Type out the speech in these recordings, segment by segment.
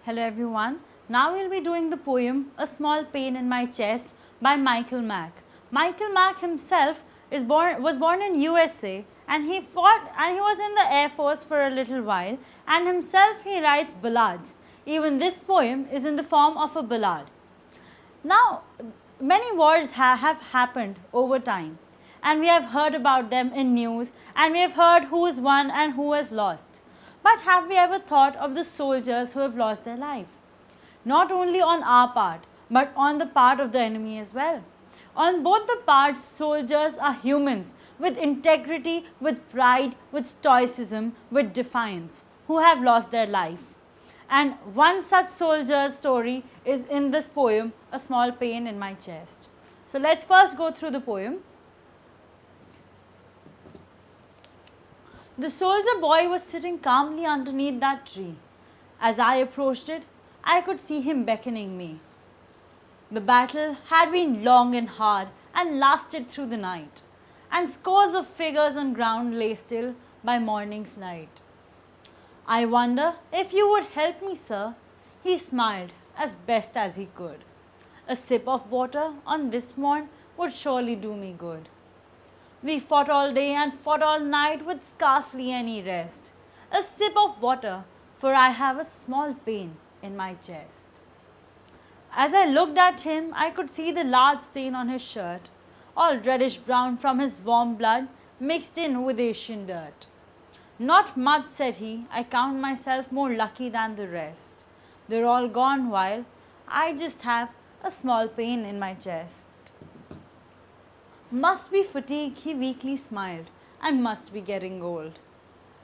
Hello everyone. Now we'll be doing the poem A Small Pain in My Chest by Michael Mack. Michael Mack himself was born in USA and he was in the Air Force for a little while, and himself he writes ballads. Even this poem is in the form of a ballad. Now, many wars have happened over time, and we have heard about them in news, and we have heard who has won and who has lost. But have we ever thought of the soldiers who have lost their life? Not only on our part, but on the part of the enemy as well. On both the parts, soldiers are humans with integrity, with pride, with stoicism, with defiance, who have lost their life. And one such soldier's story is in this poem, A Small Pain in My Chest. So let's first go through the poem. The soldier boy was sitting calmly underneath that tree. As I approached it, I could see him beckoning me. The battle had been long and hard and lasted through the night, and scores of figures on ground lay still by morning's light. I wonder if you would help me, sir. He smiled as best as he could. A sip of water on this morn would surely do me good. We fought all day and fought all night with scarcely any rest. A sip of water, for I have a small pain in my chest. As I looked at him, I could see the large stain on his shirt, all reddish brown from his warm blood mixed in with Asian dirt. Not much, said he, I count myself more lucky than the rest. They're all gone while I just have a small pain in my chest. Must be fatigue, he weakly smiled, and must be getting old.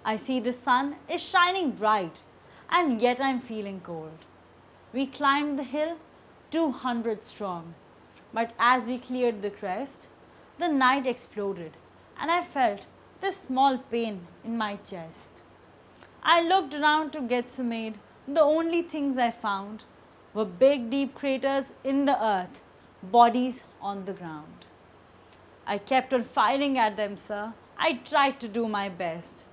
I see the sun is shining bright, and yet I'm feeling cold. We climbed the hill 200 strong, but as we cleared the crest, the night exploded, and I felt this small pain in my chest. I looked around to get some aid. The only things I found were big deep craters in the earth, bodies on the ground. I kept on firing at them, sir. I tried to do my best,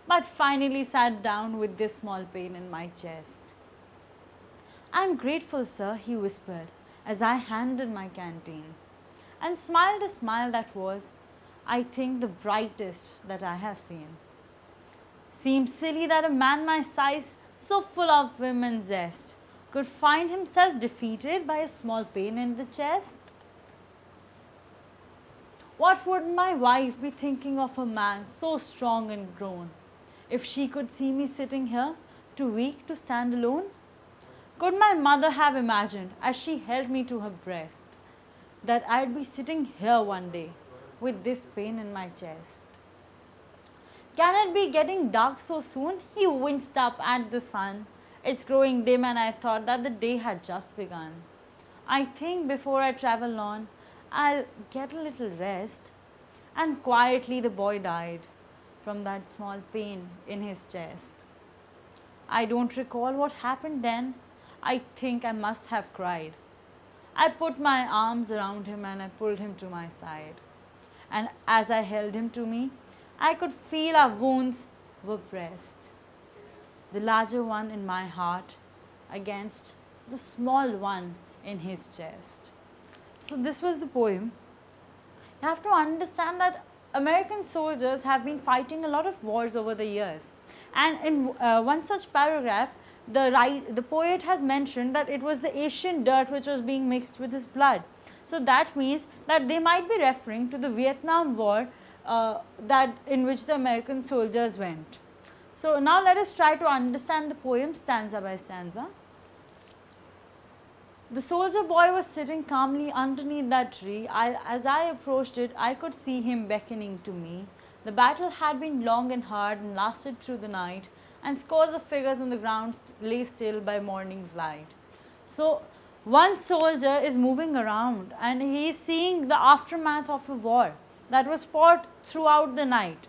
but finally sat down with this small pain in my chest. I'm grateful, sir, he whispered as I handed my canteen, and smiled a smile that was, I think, the brightest that I have seen. Seems silly that a man my size, so full of women's zest, could find himself defeated by a small pain in the chest. What would my wife be thinking of a man so strong and grown, if she could see me sitting here, too weak to stand alone? Could my mother have imagined, as she held me to her breast, that I'd be sitting here one day with this pain in my chest? Can it be getting dark so soon? He winced up at the sun. It's growing dim, and I thought that the day had just begun. I think before I travel on, I'll get a little rest. And quietly the boy died from that small pain in his chest. I don't recall what happened then. I think I must have cried. I put my arms around him and I pulled him to my side. And as I held him to me, I could feel our wounds were pressed, the larger one in my heart against the small one in his chest. So this was the poem. You have to understand that American soldiers have been fighting a lot of wars over the years. And in one such paragraph, the poet has mentioned that it was the Asian dirt which was being mixed with his blood. So that means that they might be referring to the Vietnam War that in which the American soldiers went. So now let us try to understand the poem stanza by stanza. The soldier boy was sitting calmly underneath that tree. As I approached it, I could see him beckoning to me. The battle had been long and hard and lasted through the night, and scores of figures on the ground lay still by morning's light. So, one soldier is moving around and he is seeing the aftermath of a war that was fought throughout the night.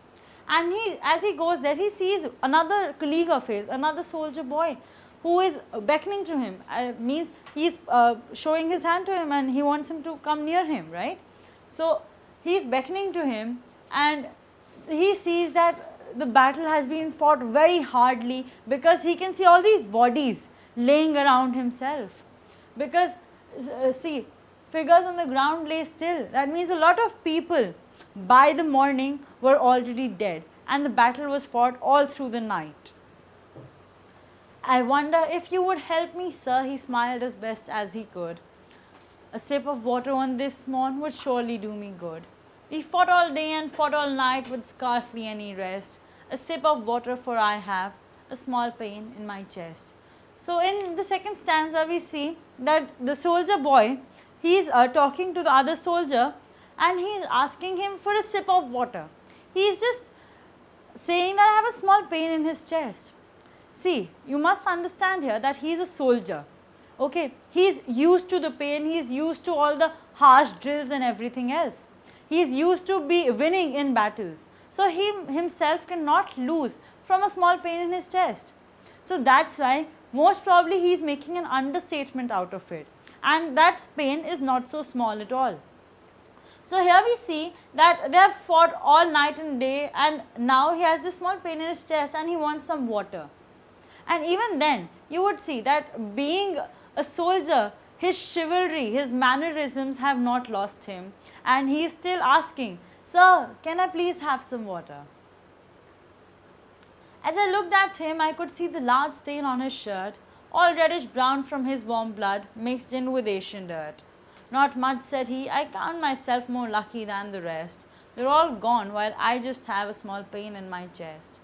And as he goes there, he sees another colleague of his, another soldier boy, who is beckoning to him. Means he's showing his hand to him and he wants him to come near him, right? So he's beckoning to him, and he sees that the battle has been fought very hardly, because he can see all these bodies laying around himself. Because see, figures on the ground lay still. That means a lot of people by the morning were already dead, and the battle was fought all through the night. I wonder if you would help me, sir, he smiled as best as he could. A sip of water on this morn would surely do me good. We fought all day and fought all night with scarcely any rest. A sip of water, for I have a small pain in my chest. So in the second stanza we see that the soldier boy, he is talking to the other soldier and he is asking him for a sip of water. He is just saying that I have a small pain in his chest. See, you must understand here that he is a soldier. Okay, he is used to the pain, he is used to all the harsh drills and everything else. He is used to be winning in battles. So he himself cannot lose from a small pain in his chest. So that's why most probably he is making an understatement out of it. And that pain is not so small at all. So here we see that they have fought all night and day, and now he has this small pain in his chest and he wants some water. And even then you would see that being a soldier, his chivalry, his mannerisms have not lost him, and he is still asking, sir, can I please have some water? As I looked at him, I could see the large stain on his shirt, all reddish brown from his warm blood mixed in with Asian dirt. Not much, said he, I count myself more lucky than the rest. They're all gone while I just have a small pain in my chest.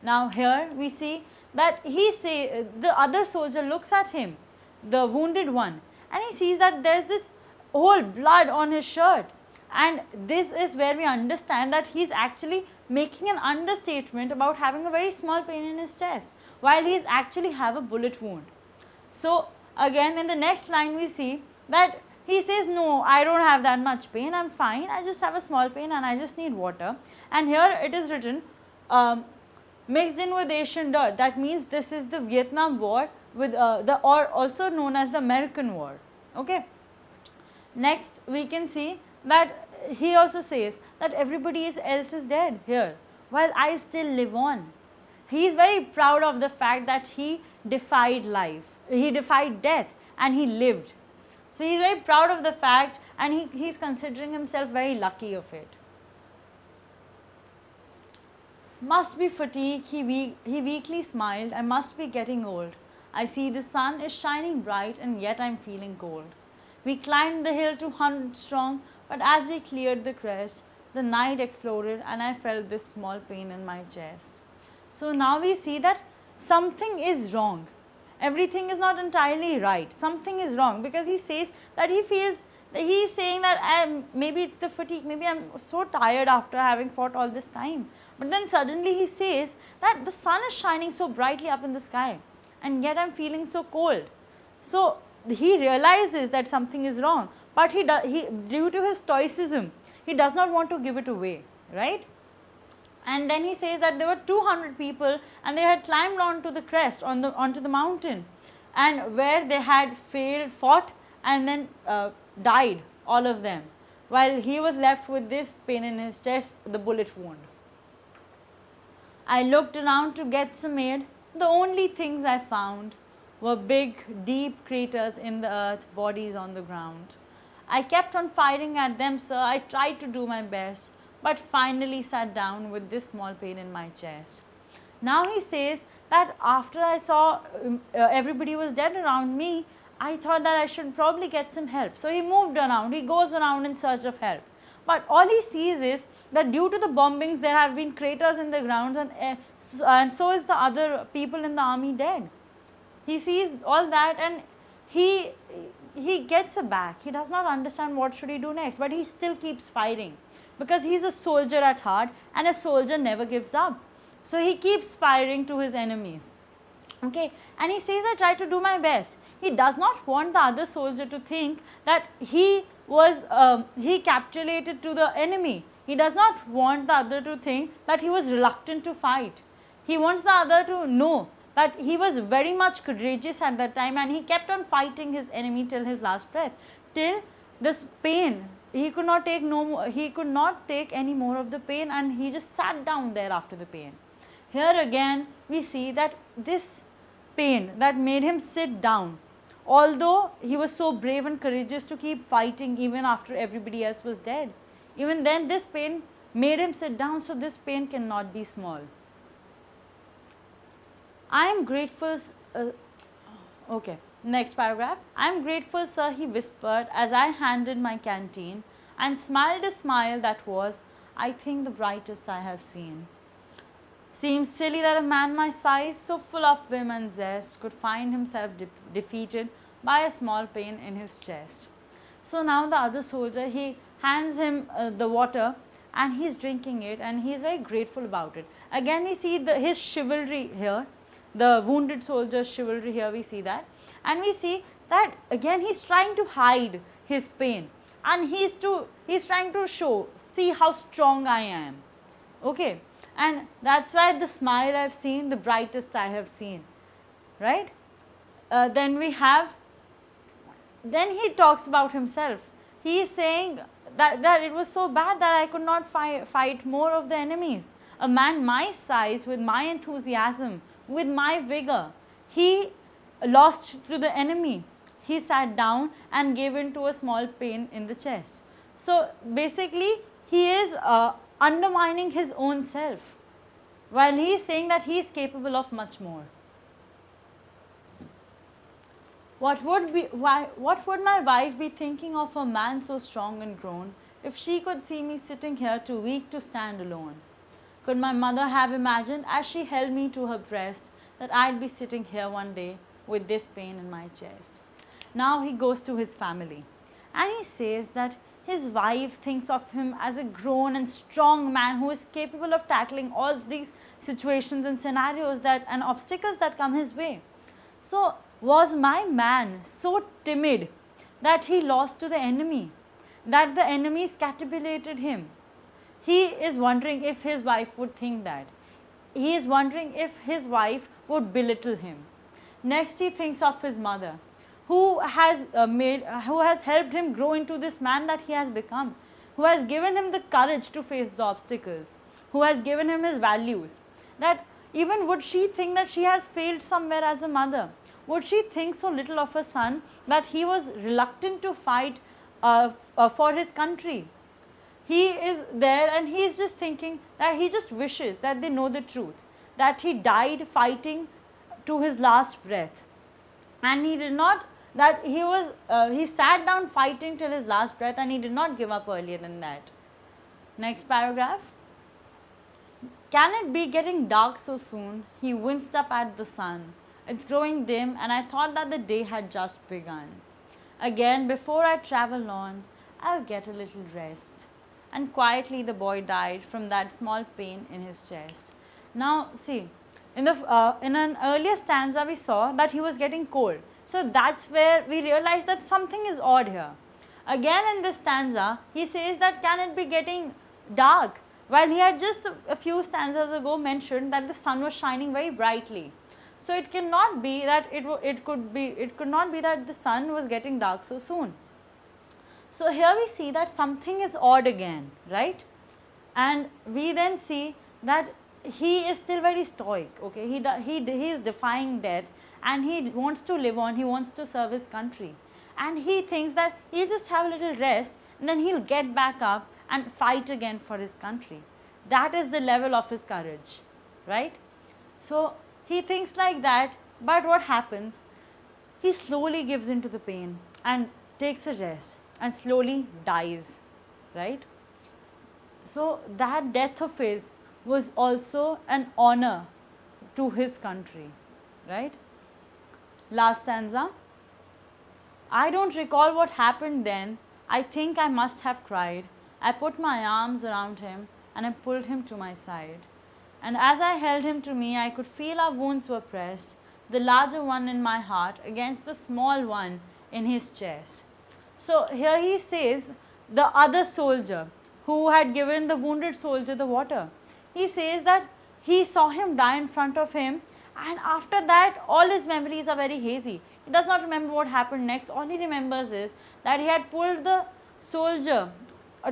Now here we see that the other soldier looks at him, the wounded one, and he sees that there's this whole blood on his shirt. And this is where we understand that he's actually making an understatement about having a very small pain in his chest, while he's actually have a bullet wound. So again in the next line we see that he says, no, I don't have that much pain, I'm fine, I just have a small pain and I just need water. And here it is written, mixed in with Asian dirt. That means this is the Vietnam War with or also known as the American War. Okay. Next we can see that he also says that everybody else is dead here while I still live on. He is very proud of the fact that he defied life, he defied death and he lived. So he is very proud of the fact, and he is considering himself very lucky of it. Must be fatigue, he weakly smiled, I must be getting old. I see the sun is shining bright and yet I am feeling cold. We climbed the hill 200 strong, but as we cleared the crest, the night exploded and I felt this small pain in my chest. So now we see that something is wrong. Everything is not entirely right. Something is wrong, because he says that he feels, he is saying that maybe it's the fatigue, maybe I'm so tired after having fought all this time. But then suddenly he says that the sun is shining so brightly up in the sky and yet I'm feeling so cold. So he realizes that something is wrong, but he due to his stoicism, he does not want to give it away, right? And then he says that there were 200 people and they had climbed onto the crest, onto the mountain, and where they had fought and then died, all of them, while he was left with this pain in his chest, the bullet wound. I looked around to get some aid. The only things I found were big, deep craters in the earth, bodies on the ground. I kept on firing at them, sir. I tried to do my best, but finally sat down with this small pain in my chest. Now he says that after I saw everybody was dead around me, I thought that I should probably get some help. So he moved around, he goes around in search of help. But all he sees is that due to the bombings there have been craters in the ground, and so is the other people in the army dead. He sees all that and he gets aback. He does not understand what should he do next, but he still keeps fighting, because he is a soldier at heart and a soldier never gives up. So he keeps firing to his enemies. Okay, and he says, I try to do my best. He does not want the other soldier to think that he capitulated to the enemy. He does not want the other to think that he was reluctant to fight. He wants the other to know that he was very much courageous at that time and he kept on fighting his enemy till his last breath, till this pain, he could not take any more of the pain, and he just sat down there after the pain. Here again we see that this pain that made him sit down. Although he was so brave and courageous to keep fighting even after everybody else was dead. Even then, this pain made him sit down, so this pain cannot be small. I am grateful. Okay, next paragraph. I am grateful, sir, he whispered as I handed my canteen and smiled a smile that was, I think, the brightest I have seen. Seems silly that a man my size, so full of vim and zest, could find himself defeated by a small pain in his chest. So now the other soldier, he hands him the water and he's drinking it and he's very grateful about it. Again we see his chivalry here, the wounded soldier's chivalry here, we see that. And we see that again he's trying to hide his pain and he's trying to show, see how strong I am. Okay. And that's why the smile I have seen, the brightest I have seen, right? Then he talks about himself. He is saying that it was so bad that I could not fight more of the enemies. A man my size, with my enthusiasm, with my vigor, he lost to the enemy. He sat down and gave in to a small pain in the chest. So basically, he is undermining his own self, while he is saying that he is capable of much more. What would my wife be thinking of a man so strong and grown, if she could see me sitting here too weak to stand alone? Could my mother have imagined, as she held me to her breast, that I'd be sitting here one day with this pain in my chest? Now he goes to his family and he says that his wife thinks of him as a grown and strong man who is capable of tackling all these situations and scenarios and obstacles that come his way. So, was my man so timid that he lost to the enemy, that the enemies capitulated him? He is wondering if his wife would think that. He is wondering if his wife would belittle him. Next, he thinks of his mother, who has helped him grow into this man that he has become, who has given him the courage to face the obstacles, who has given him his values. That even would she think that she has failed somewhere as a mother? Would she think so little of her son that he was reluctant to fight for his country? He is there and he is just thinking that he just wishes that they know the truth, that he died fighting to his last breath, and he did not, that he sat down fighting till his last breath and he did not give up earlier than that. Next paragraph. Can it be getting dark so soon? He winced up at the sun. It's growing dim and I thought that the day had just begun. Again, before I travel on, I'll get a little rest. And quietly the boy died from that small pain in his chest. Now see, in an earlier stanza we saw that he was getting cold. So that's where we realize that something is odd here. Again in this stanza, he says that can it be getting dark? While he had just a few stanzas ago mentioned that the sun was shining very brightly. So it cannot be that it could not be that the sun was getting dark so soon. So here we see that something is odd again, right? And we then see that he is still very stoic, okay? He is defying death and he wants to live on, he wants to serve his country. And he thinks that he'll just have a little rest and then he'll get back up and fight again for his country. That is the level of his courage, right? So he thinks like that, but what happens? He slowly gives in to the pain and takes a rest and slowly dies, right? So that death of his was also an honor to his country, right? Last stanza. I don't recall what happened then. I think I must have cried. I put my arms around him and I pulled him to my side. And as I held him to me, I could feel our wounds were pressed, the larger one in my heart against the small one in his chest. So here he says the other soldier who had given the wounded soldier the water. He says that he saw him die in front of him, and after that all his memories are very hazy. He does not remember what happened next. All he remembers is that he had pulled the soldier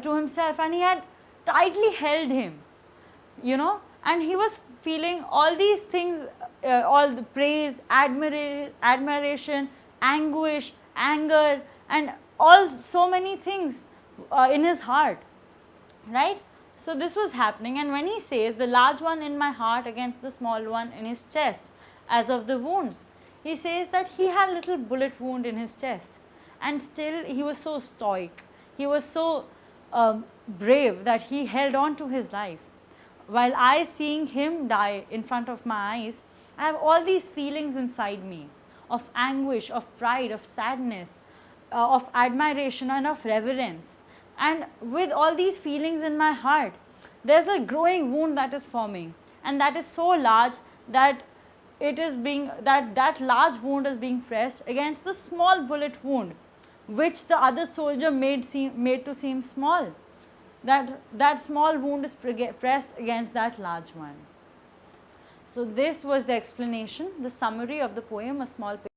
to himself and he had tightly held him, and he was feeling all these things, all the praise, admiration, anguish, anger, and all so many things in his heart, right? So this was happening, and when he says the large one in my heart against the small one in his chest, as of the wounds, he says that he had a little bullet wound in his chest, and still he was so stoic, he was so brave that he held on to his life. While I seeing him die in front of my eyes, I have all these feelings inside me of anguish, of pride, of sadness, of admiration, and of reverence. And with all these feelings in my heart, there's a growing wound that is forming, and that is so large that it is being that large wound is being pressed against the small bullet wound, which the other soldier made to seem small. That small wound is pressed against that large one. So this was the explanation, the summary of the poem, A Small Picture.